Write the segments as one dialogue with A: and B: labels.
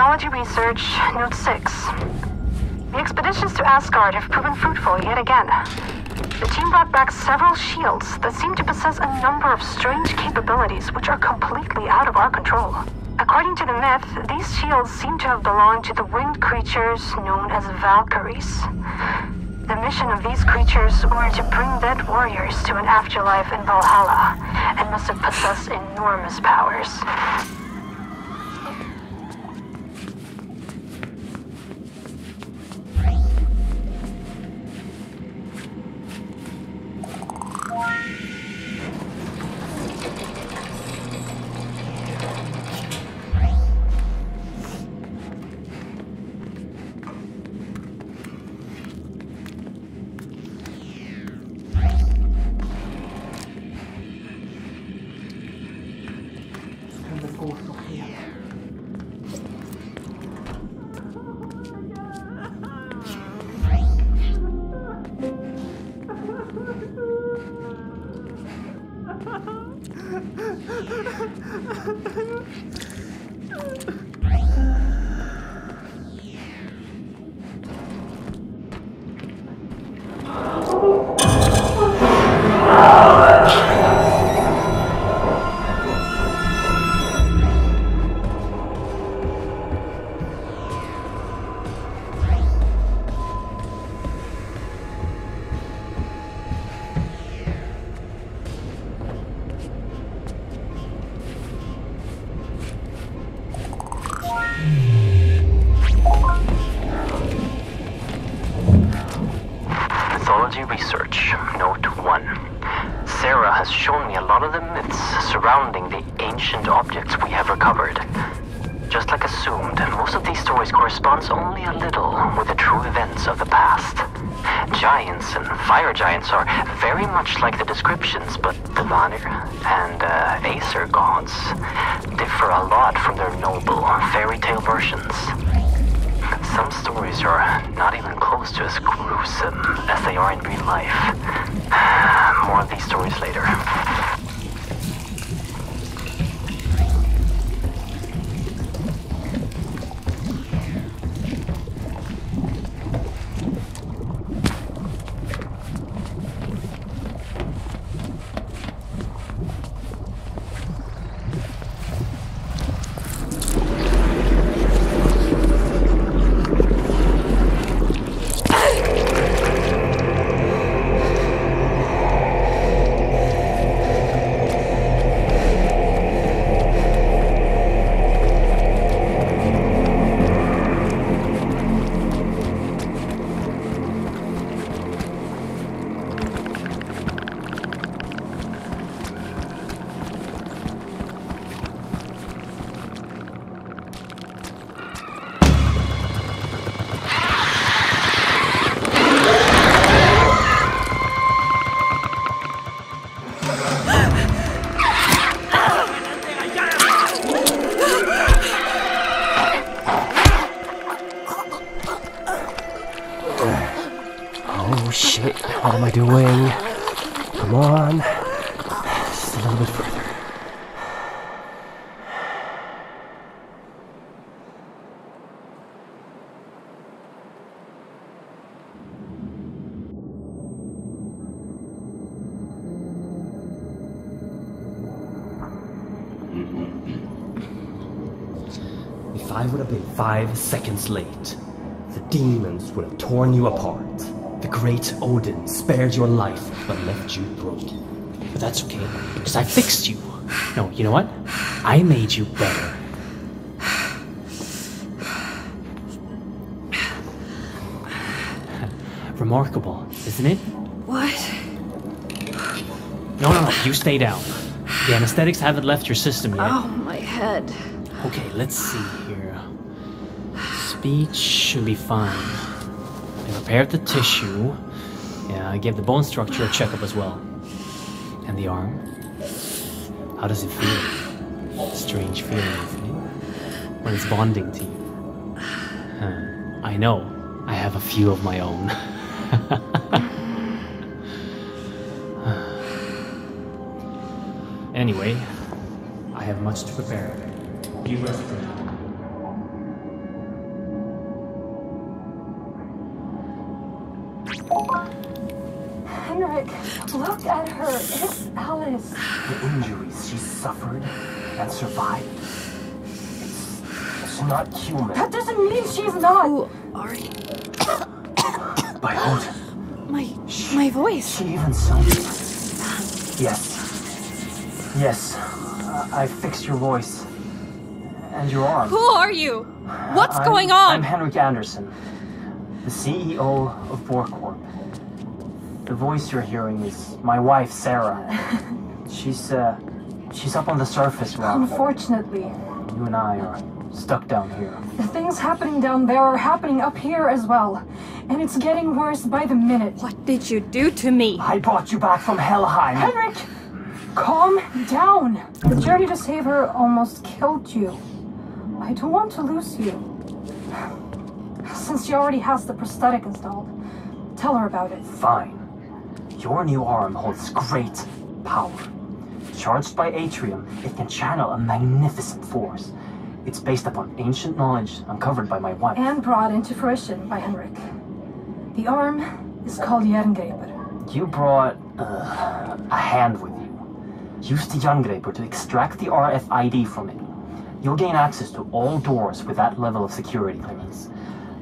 A: Mythology Research, Note 6. The expeditions to Asgard have proven fruitful yet again. The team brought back several shields that seem to possess a number of strange capabilities which are completely out of our control. According to the myth, these shields seem to have belonged to the winged creatures known as Valkyries. The mission of these creatures were to bring dead warriors to an afterlife in Valhalla, and must have possessed enormous powers.
B: Mythology Research, Note 1. Sarah has shown me a lot of the myths surrounding the ancient objects we have recovered. Just like assumed, most of these stories corresponds only a little with the true events of the past. Giants and fire giants are very much like the descriptions, but the Vanir and Aesir gods differ a lot from their noble fairy tale versions. Some stories are not even close to as gruesome as they are in real life. More of these stories later.
C: Oh shit, what am I doing? Come on. Just a little bit further. If I would have been 5 seconds late, the demons would have torn you apart. The great Odin spared your life, but left you broken.
D: But that's okay, because I fixed you. No, you know what? I made you better. Remarkable, isn't it?
A: What?
D: No, you stay down. The anesthetics haven't left your system yet.
A: Oh, my head.
D: Okay, let's see here. Speech should be fine. I prepared the tissue. Yeah, I gave the bone structure a checkup as well. And the arm. How does it feel? Strange feeling, isn't it? When it's bonding to you. I know. I have a few of my own. Anyway, I have much to prepare. Be rested.
A: Henrik, look at her. It's Alice.
C: The injuries she suffered and survived. It's not human.
A: That doesn't mean she's not.
E: Who are you?
C: By Odin.
E: My voice.
C: She even sounded. Yes. Yes. I fixed your voice. And your arm.
E: Who are you? What's going on?
C: I'm Henrik Anderson, the CEO of Borcorp. The voice you're hearing is my wife, Sarah. She's up on the surface, Rob.
A: Unfortunately,
C: You and I are stuck down here.
A: the things happening down there are happening up here as well. And it's getting worse by the minute.
E: What did you do to me?
C: I brought you back from Helheim.
A: Henrik! Calm down. The journey to save her almost killed you. I don't want to lose you. Since she already has the prosthetic installed, tell her about it.
C: Fine. Your new arm holds great power. Charged by Atrium, it can channel a magnificent force. It's based upon ancient knowledge uncovered by my wife.
A: And brought into fruition by Henrik. The arm is called Jerngreper.
C: You brought a hand with you. Use the Jerngreper to extract the RFID from it. You'll gain access to all doors with that level of security clearance.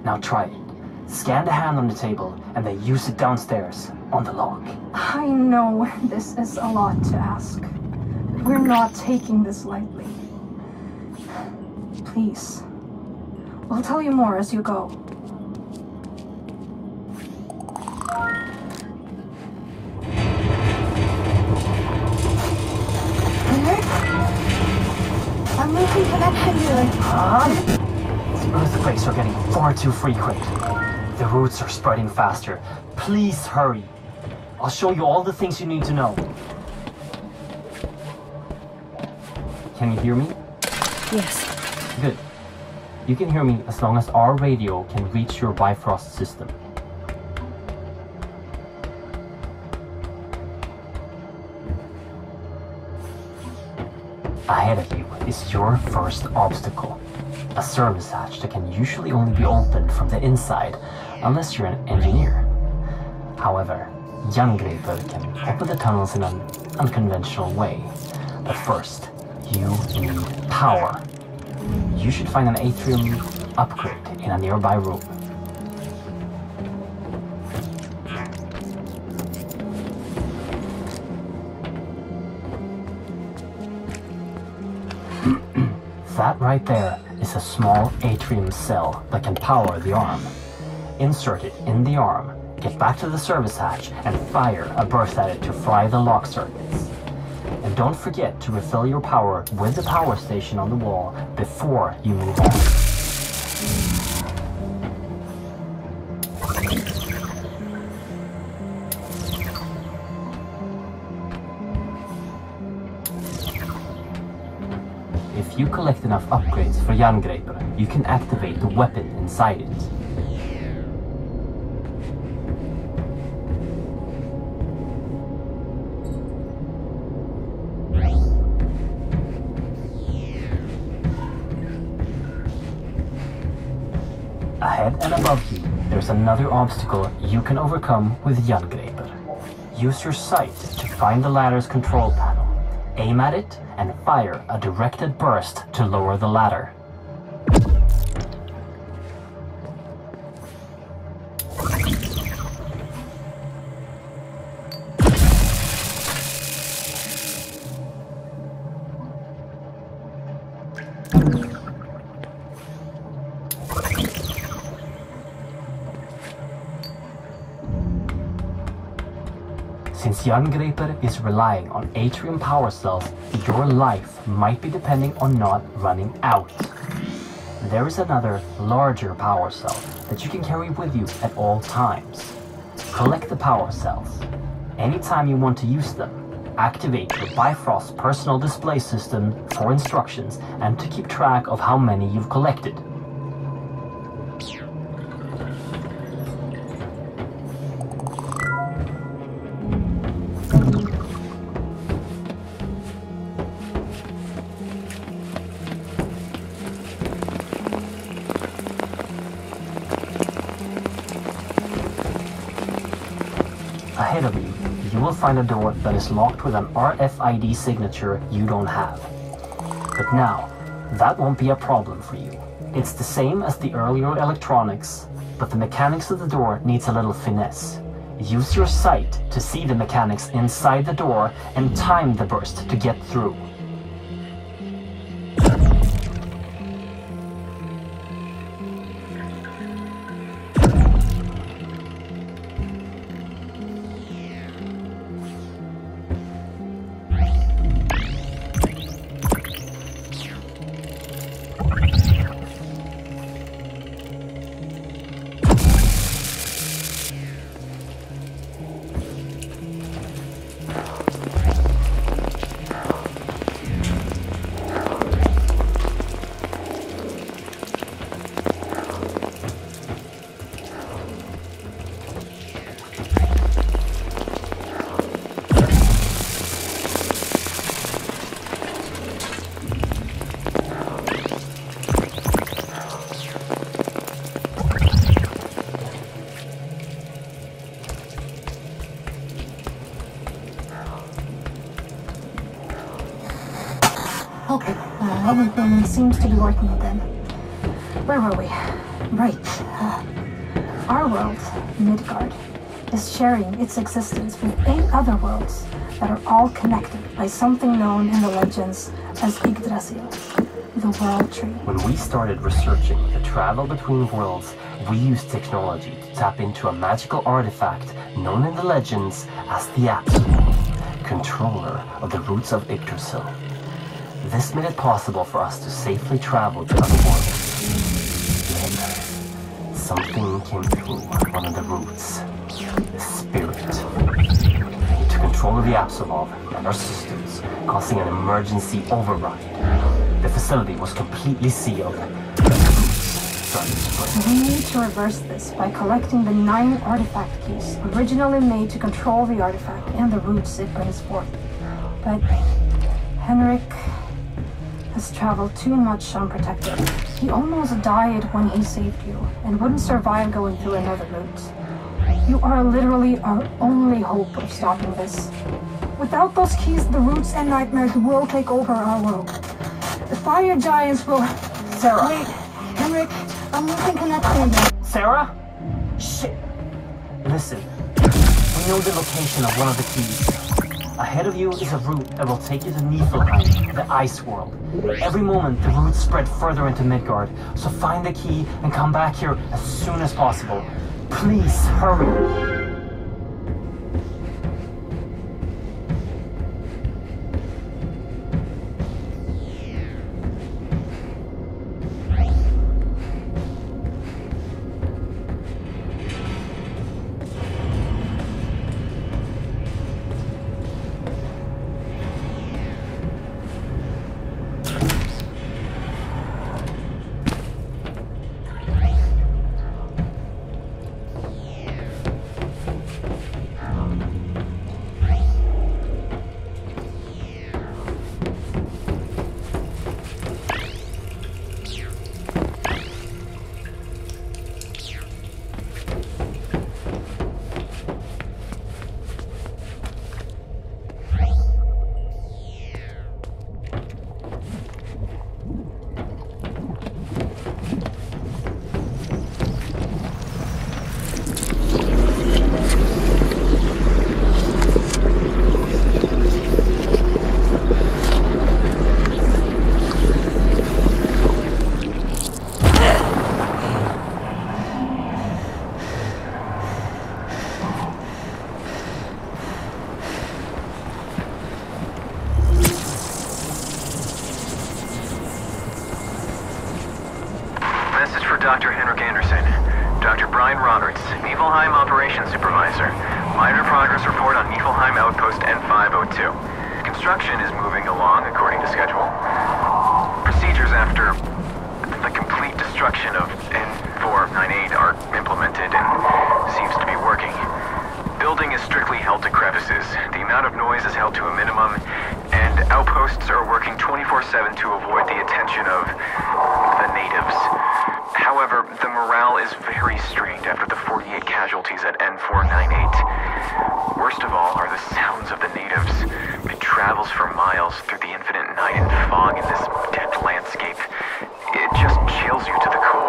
C: Now try it. Scan the hand on the table and then use it downstairs on the lock.
A: I know this is a lot to ask. But we're not taking this lightly. Please. We'll tell you more as you go. Henrik? I'm losing connection here.
C: The earthquakes are getting far too frequent. The roots are spreading faster. Please hurry. I'll show you all the things you need to know. Can you hear me?
E: Yes.
C: Good. You can hear me as long as our radio can reach your Bifrost system. Ahead of you is your first obstacle. A service hatch that can usually only be opened from the inside, unless you're an engineer. However, Jerngreper can open the tunnels in an unconventional way. But first, you need power. You should find an Atrium upgrade in a nearby room. That right there is a small Atrium cell that can power the arm. Insert it in the arm, get back to the service hatch, and fire a burst at it to fry the lock circuits. And don't forget to refill your power with the power station on the wall before you move on. If you collect enough upgrades for Jerngreper, you can activate the weapon inside it. Ahead and above you, there's another obstacle you can overcome with Jerngreper. Use your sight to find the ladder's control panel. Aim at it and fire a directed burst to lower the ladder. Since Jerngreper is relying on Atrium power cells, your life might be depending on not running out. There is another, larger power cell that you can carry with you at all times. Collect the power cells. Anytime you want to use them, activate your Bifrost personal display system for instructions and to keep track of how many you've collected. ahead of you, you will find a door that is locked with an RFID signature you don't have. But now, that won't be a problem for you. It's the same as the earlier electronics, but the mechanics of the door needs a little finesse. Use your sight to see the mechanics inside the door and time the burst to get through.
A: Okay, everything seems to be working again. Where were we? Right. Our world, Midgard, is sharing its existence with 8 other worlds that are all connected by something known in the legends as Yggdrasil, the World Tree.
C: When we started researching the travel between worlds, we used technology to tap into a magical artifact known in the legends as the Apsulov, controller of the roots of Yggdrasil. This made it possible for us to safely travel to other worlds. Then, something came through one of the roots. The spirit. It took control of the Apsulov and our systems, causing an emergency override. The facility was completely sealed, and the roots started to spread.
A: We need to reverse this by collecting the 9 artifact keys originally made to control the artifact and the roots it brings forth. But Henrik has traveled too much unprotected. He almost died when he saved you, and wouldn't survive going through another route. You are literally our only hope of stopping this. Without those keys, the roots and nightmares will take over our world. The fire giants will...
C: Sarah!
A: Wait, Henrik, I'm losing connection again.
C: Sarah? Shit! Listen, we know the location of one of the keys. Ahead of you is a route that will take you to Niflheim, the ice world. Every moment, the roots spread further into Midgard, so find the key and come back here as soon as possible. Please, hurry!
F: Dr. Henrik Anderson. Dr. Brian Roberts, Niflheim Operations Supervisor. Minor progress report on Niflheim Outpost N502. Construction is moving along according to schedule. Procedures after the complete destruction of N498 are implemented and seems to be working. Building is strictly held to crevices. The amount of noise is held to a minimum, and outposts are working 24/7 to avoid the attention of the natives. However, the morale is is very strained after the 48 casualties at N498. Worst of all are the sounds of the natives. It travels for miles through the infinite night and fog in this dead landscape. It just chills you to the core.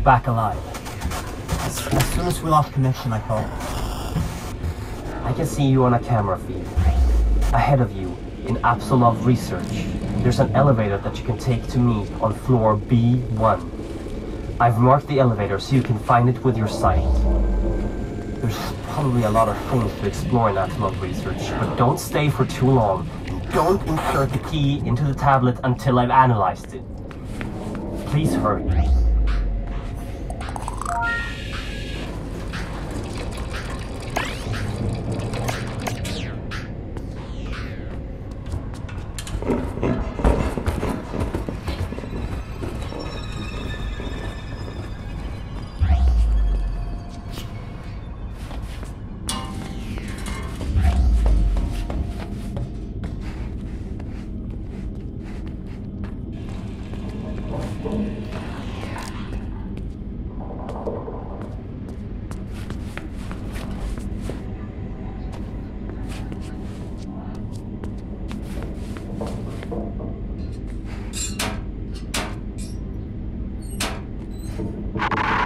C: Back alive. As soon as we lost connection, I thought. I can see you on a camera feed. Ahead of you, in Apsulov research, there's an elevator that you can take to me on floor B1. I've marked the elevator so you can find it with your sight. There's probably a lot of things to explore in Apsulov research, but don't stay for too long. Don't insert the key into the tablet until I've analyzed it. Please hurry.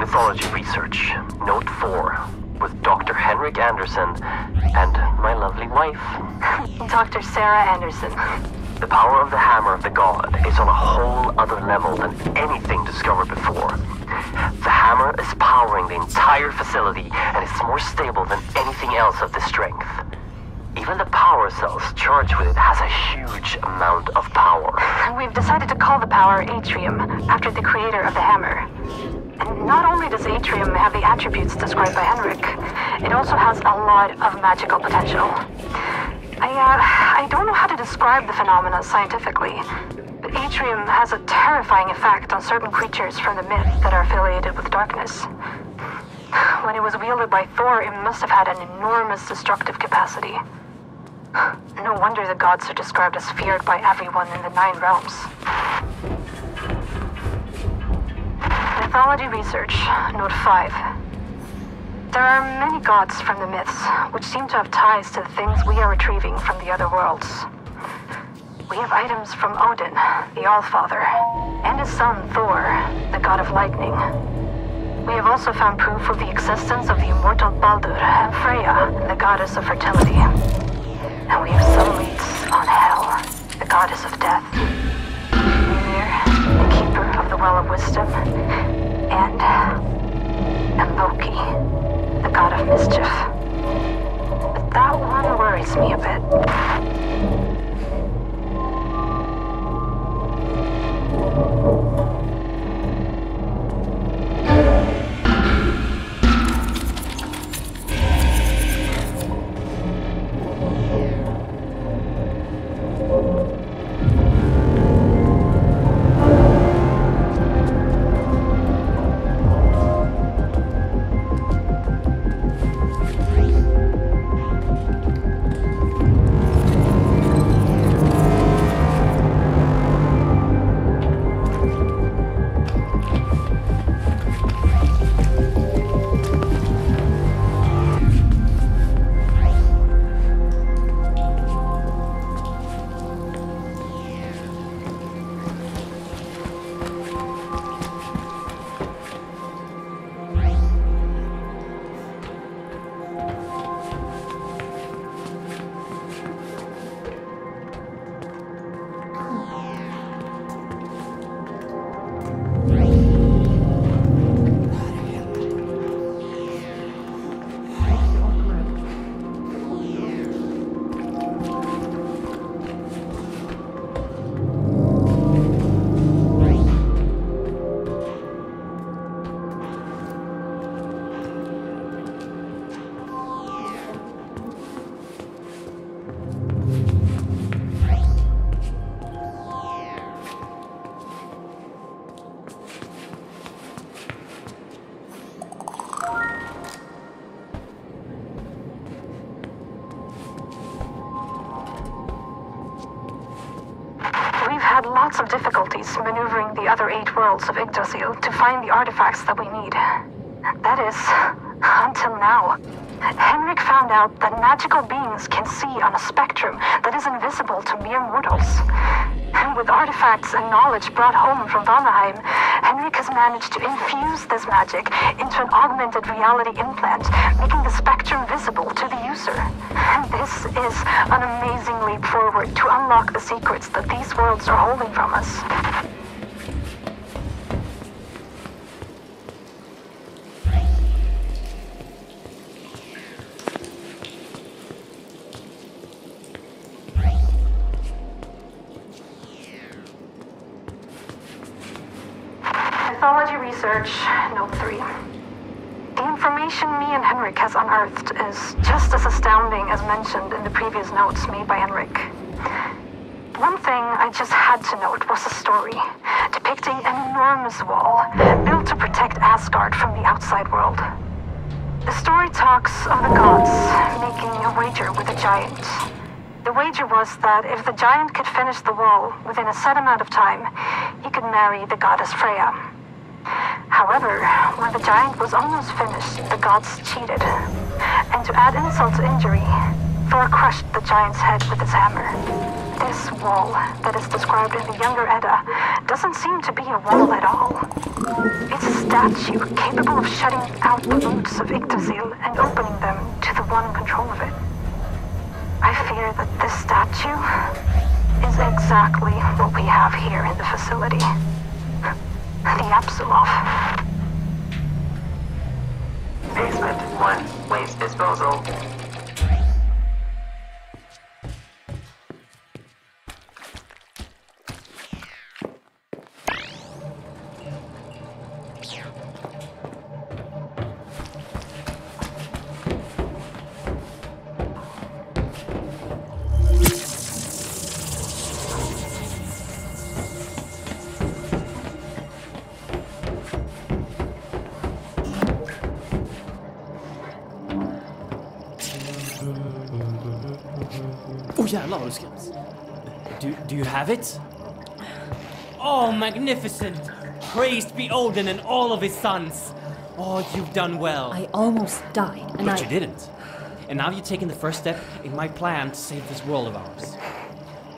B: Mythology research, note 4, with Dr. Henrik Anderson and my lovely wife.
A: Dr. Sarah Anderson.
B: The power of the hammer of the god is on a whole other level than anything discovered before. The hammer is powering the entire facility and it's more stable than anything else of this strength. Even the power cells charged with it has a huge amount of power.
A: We've decided to call the power Atrium, after the creator of the hammer. And not only does Atrium have the attributes described by Henrik, it also has a lot of magical potential. I don't know how to describe the phenomena scientifically, but Atrium has a terrifying effect on certain creatures from the myth that are affiliated with darkness. When it was wielded by Thor, it must have had an enormous destructive capacity. No wonder the gods are described as feared by everyone in the 9 realms. Mythology research, note 5. There are many gods from the myths, which seem to have ties to the things we are retrieving from the other worlds. We have items from Odin, the Allfather, and his son Thor, the god of lightning. We have also found proof of the existence of the immortal Baldur and Freya, the goddess of fertility. And we have some leads on Hel, the goddess of death, Mimir, the keeper of the Well of Wisdom, and Loki, the god of mischief. But that one worries me a bit. Had lots of difficulties maneuvering the other 8 worlds of Yggdrasil to find the artifacts that we need. That is, until now. Henrik found out that magical beings can see on a spectrum that is invisible to mere mortals. And with artifacts and knowledge brought home from Valheim, Henrik has managed to infuse this magic into an augmented reality implant, making the spectrum visible to the user. And this is an amazing leap forward to unlock the secrets that these worlds are holding from us. Mythology Research, Note 3. The information me and Henrik has unearthed is just as astounding as mentioned in the previous notes made by Henrik. One thing I just had to note was a story depicting an enormous wall built to protect Asgard from the outside world. The story talks of the gods making a wager with a giant. The wager was that if the giant could finish the wall within a set amount of time, he could marry the goddess Freya. However, when the giant was almost finished, the gods cheated. And to add insult to injury, Thor crushed the giant's head with his hammer. This wall that is described in the Younger Edda doesn't seem to be a wall at all. It's a statue capable of shutting out the roots of Yggdrasil and opening them to the one in control of it. I fear that this statue is exactly what we have here in the facility. The Apsulov.
G: Basement 1, waste disposal.
D: Oh jävlar vad du skräms. Do you have it? Oh, magnificent! Praised be Odin and all of his sons! Oh, you've done well.
E: I almost died, and
D: But you didn't. And now you've taken the first step in my plan to save this world of ours.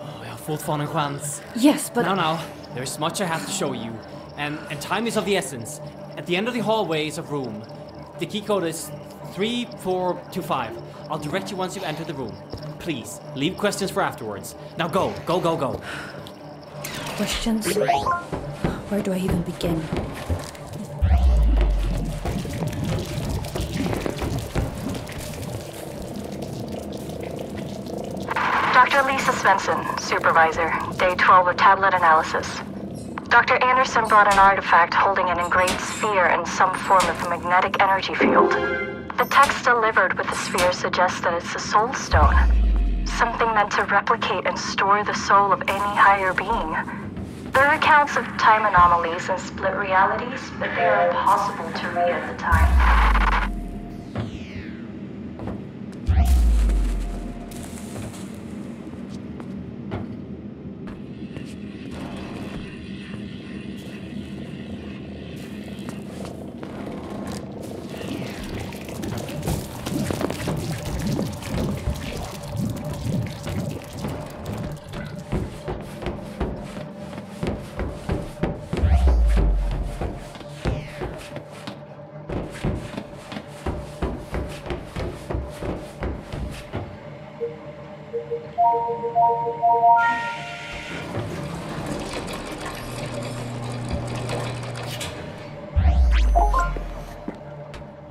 D: Oh, jag har fortfarande en chans.
E: Yes, but...
D: Now, there's much I have to show you. And time is of the essence. At the end of the hallway is a room. The key code is 3425. I'll direct you once you enter the room. Please, leave questions for afterwards. Now go.
E: Questions? Where do I even begin?
A: Dr. Lisa Svensson, Supervisor, Day 12 of Tablet Analysis. Dr. Anderson brought an artifact holding an engraved sphere in some form of magnetic energy field. The text delivered with the sphere suggests that it's a soul stone. Something meant to replicate and store the soul of any higher being. There are accounts of time anomalies and split realities, but they are impossible to read at the time.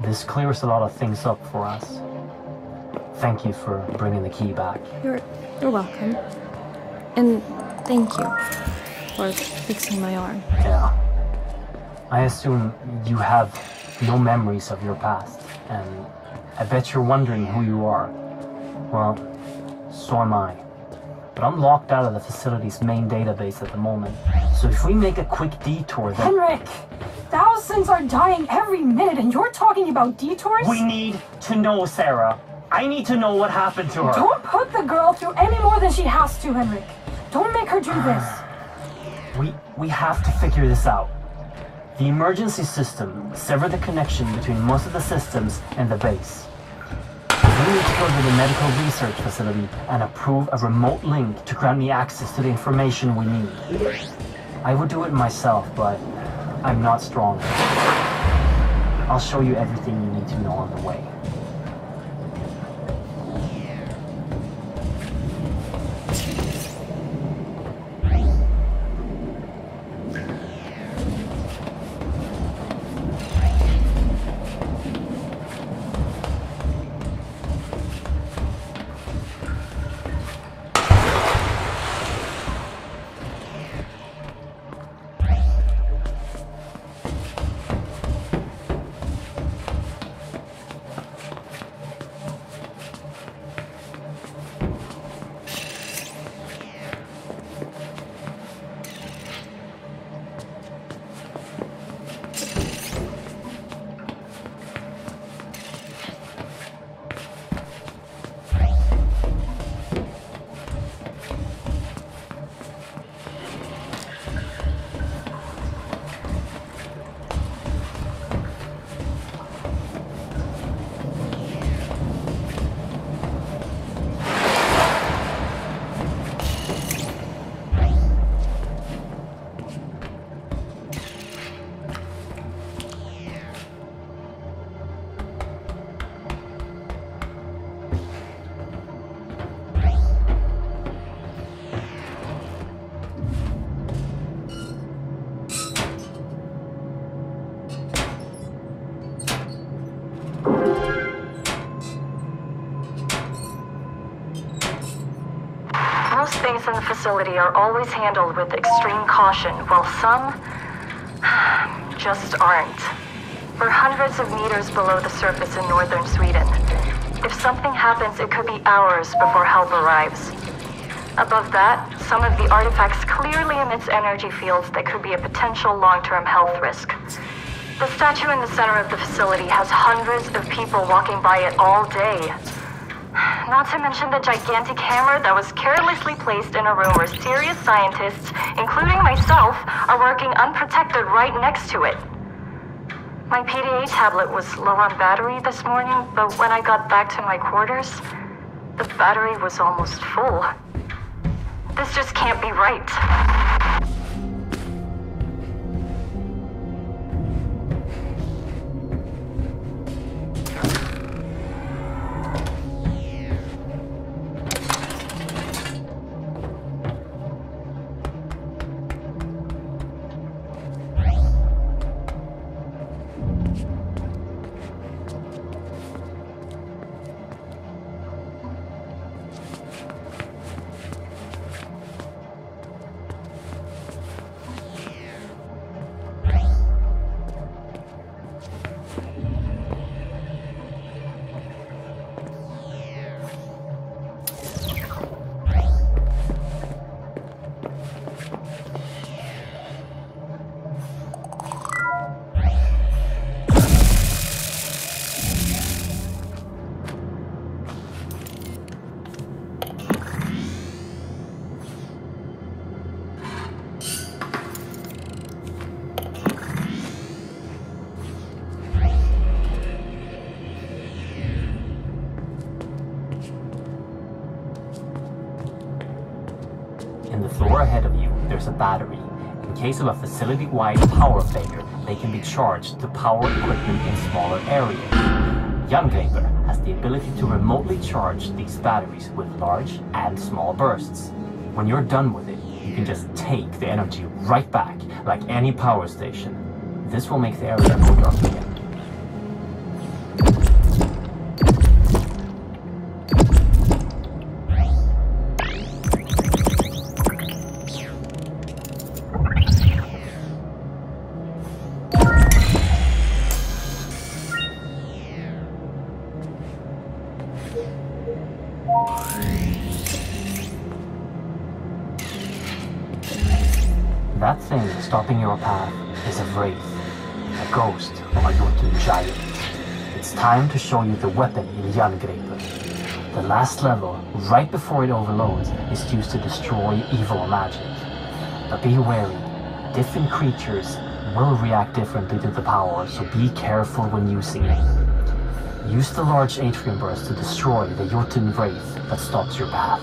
C: This clears a lot of things up for us. Thank you for bringing the key back.
E: You're welcome. And thank you for fixing my arm.
C: Yeah. I assume you have no memories of your past, and I bet you're wondering who you are. Well, so am I. But I'm locked out of the facility's main database at the moment. So if we make a quick detour, then...
H: Henrik! Thousands are dying every minute, and you're talking about detours?
C: We need to know, Sarah. I need to know what happened to her.
H: Don't put the girl through any more than she has to, Henrik. Don't make her do this.
C: We have to figure this out. The emergency system severed the connection between most of the systems and the base. We need to go to the medical research facility and approve a remote link to grant me access to the information we need. I would do it myself, but I'm not strong. I'll show you everything you need to know on the way.
A: Most things in the facility are always handled with extreme caution, while some just aren't. We're hundreds of meters below the surface in northern Sweden. If something happens, it could be hours before help arrives. Above that, some of the artifacts clearly emits energy fields that could be a potential long-term health risk. The statue in the center of the facility has hundreds of people walking by it all day. Not to mention the gigantic hammer that was carelessly placed in a room where serious scientists, including myself, are working unprotected right next to it. My PDA tablet was low on battery this morning, but when I got back to my quarters, the battery was almost full. This just can't be right.
C: In the floor ahead of you, there's a battery. In case of a facility-wide power failure, they can be charged to power equipment in smaller areas. Jungreper has the ability to remotely charge these batteries with large and small bursts. When you're done with it, you can just take the energy right back, like any power station. This will make the area go dark again. That thing stopping your path is a wraith, a ghost or a Jotun giant. It's time to show you the weapon in Jungreper. The last level, right before it overloads, is used to destroy evil magic. But be wary, different creatures will react differently to the power, so be careful when using it. Use the large atrium burst to destroy the Jotun wraith that stops your path.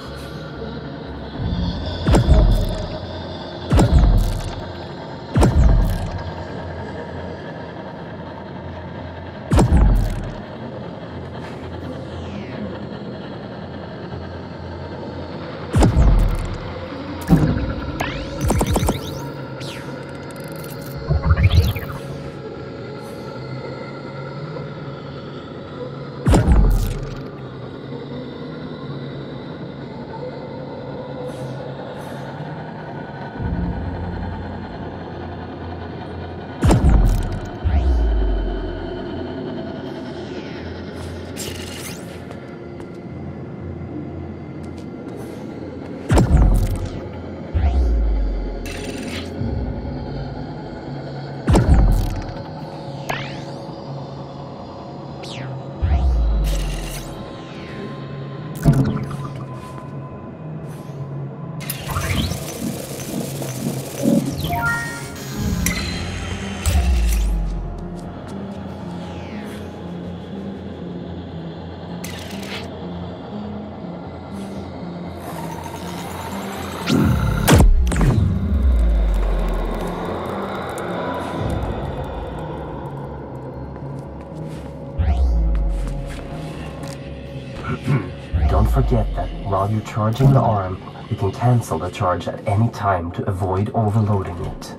C: Don't forget that while you're charging the arm, you can cancel the charge at any time to avoid overloading it.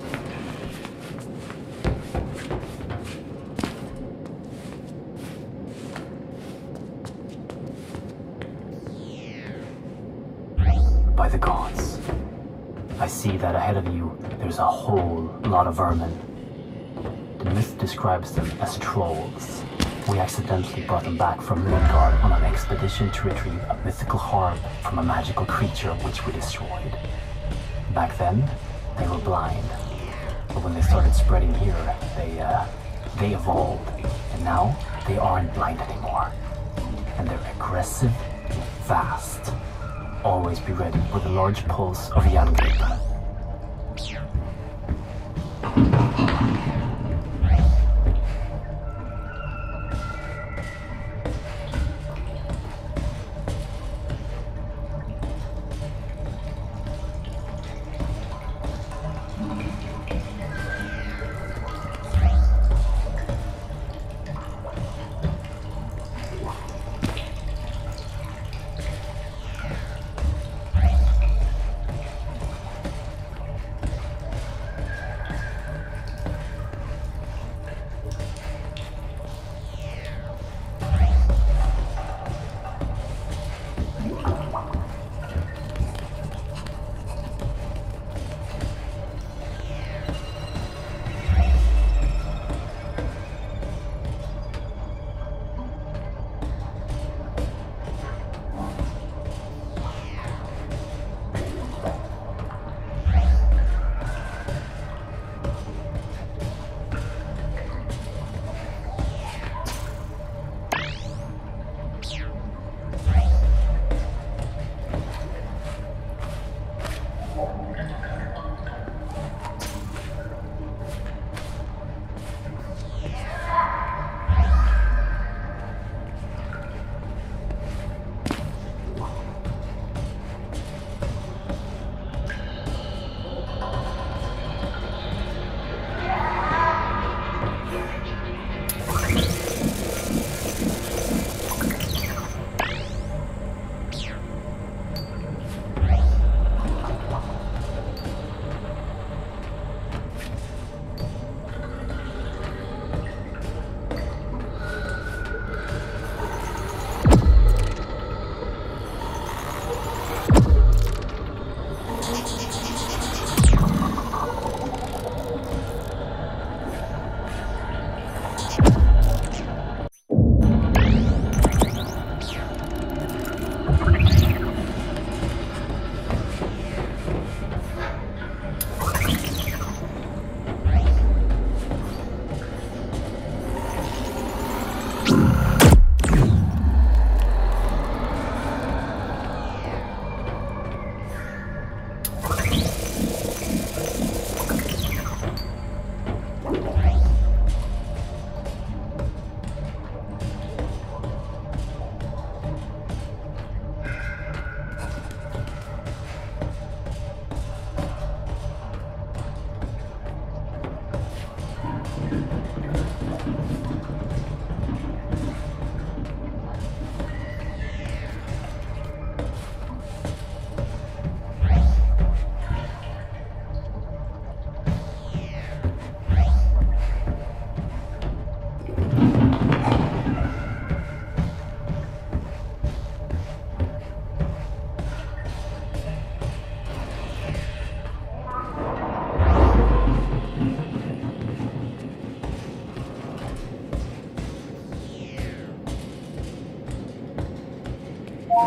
C: By the gods, I see that ahead of you there's a whole lot of vermin. The myth describes them as trolls. We accidentally brought them back from Midgard on an expedition to retrieve a mythical harp from a magical creature which we destroyed. Back then, they were blind. But when they started spreading here, they evolved. And now, they aren't blind anymore. And they're aggressive, fast. Always be ready with a large pulse of Jungreper.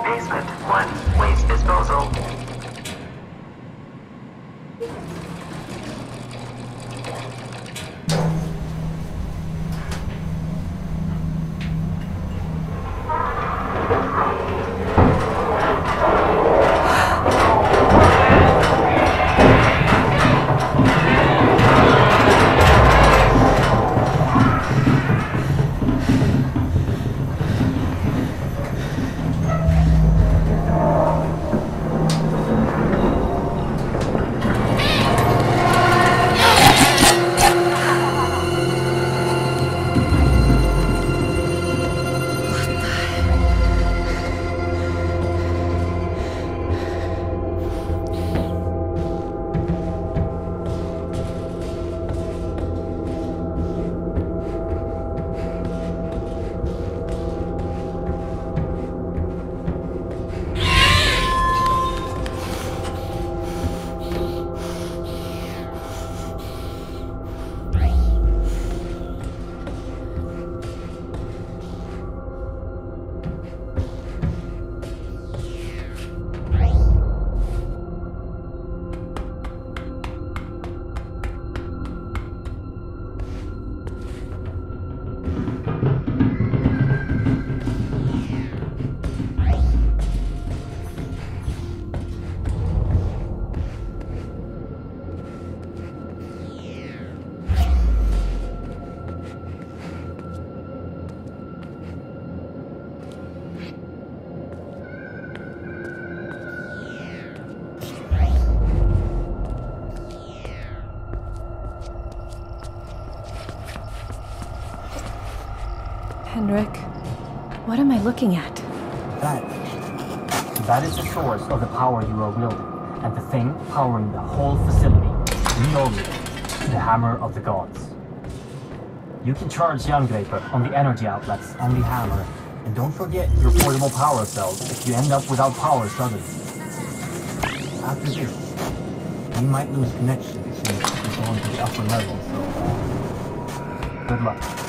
G: Basement 1, waste disposal.
E: Henrik, what am I looking at?
C: That is the source of the power you are wielding, and the thing powering the whole facility. Mjolnir, the hammer of the gods. You can charge Jerngraper on the energy outlets on the hammer, and don't forget your portable power cells if you end up without power suddenly. After this, you might lose connection since you go into the upper level, so good luck.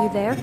E: Are you there?